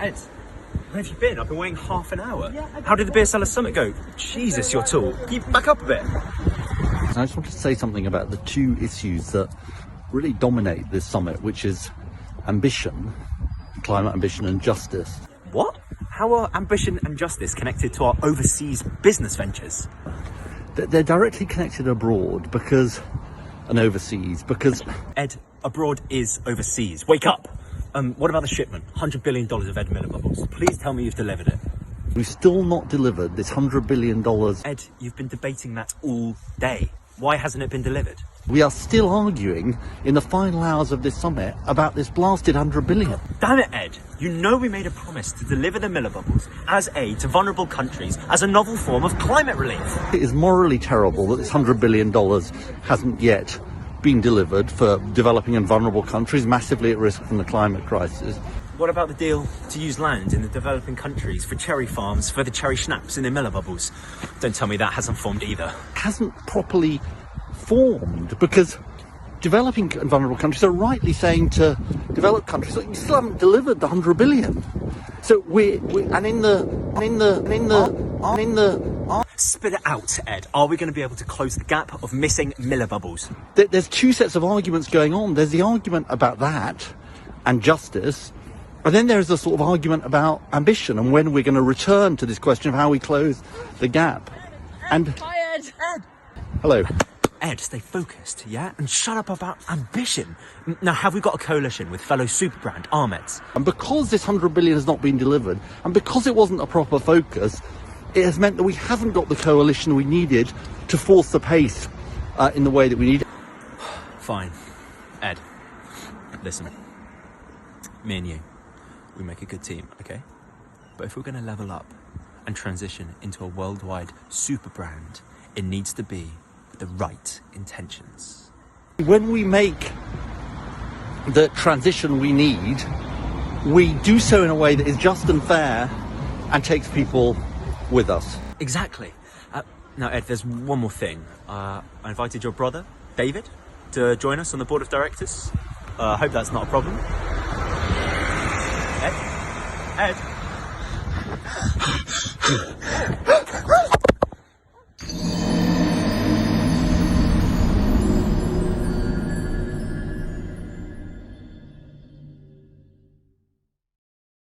Ed, where have you been? I've been waiting half an hour. How did the Beer Cellar Summit go? Jesus, you're tall. Can you back up a bit? I just wanted to say something about the two issues that really dominate this summit, which is ambition, climate ambition, and justice. What? How are ambition and justice connected to our overseas business ventures? They're directly connected abroad and overseas because... Ed, abroad is overseas. Wake up! What about the shipment? $100 billion of Ed Milibubbles. Please tell me you've delivered it. We've still not delivered this $100 billion. Ed, you've been debating that all day. Why hasn't it been delivered? We are still arguing in the final hours of this summit about this blasted $100 billion. Damn it, Ed. You know we made a promise to deliver the Milibubbles as aid to vulnerable countries as a novel form of climate relief. It is morally terrible that this $100 billion hasn't yet been delivered for developing and vulnerable countries massively at risk from the climate crisis. What about the deal to use land in the developing countries for cherry farms for the cherry schnapps in the Milibubbles? Don't tell me that hasn't formed either. It hasn't properly formed because developing and vulnerable countries are rightly saying to developed countries that you still haven't delivered the $100 billion. So Spit it out, Ed. Are we going to be able to close the gap of missing Milibubbles? There's two sets of arguments going on. There's the argument about that and justice, and then there's a sort of argument about ambition and when we're going to return to this question of how we close the gap. And Ed. hello. Ed, stay focused, yeah? And shut up about ambition. Now, have we got a coalition with fellow superbrand Ahmeds? And because this $100 billion has not been delivered, and because it wasn't a proper focus, it has meant that we haven't got the coalition we needed to force the pace in the way that we need. Fine. Ed, listen. Me and you, we make a good team, okay? But if we're going to level up and transition into a worldwide super brand, it needs to be with the right intentions. When we make the transition we need, we do so in a way that is just and fair and takes people with us. Exactly. Now, Ed, there's one more thing. I invited your brother, David, to join us on the board of directors. I hope that's not a problem. Ed? Ed?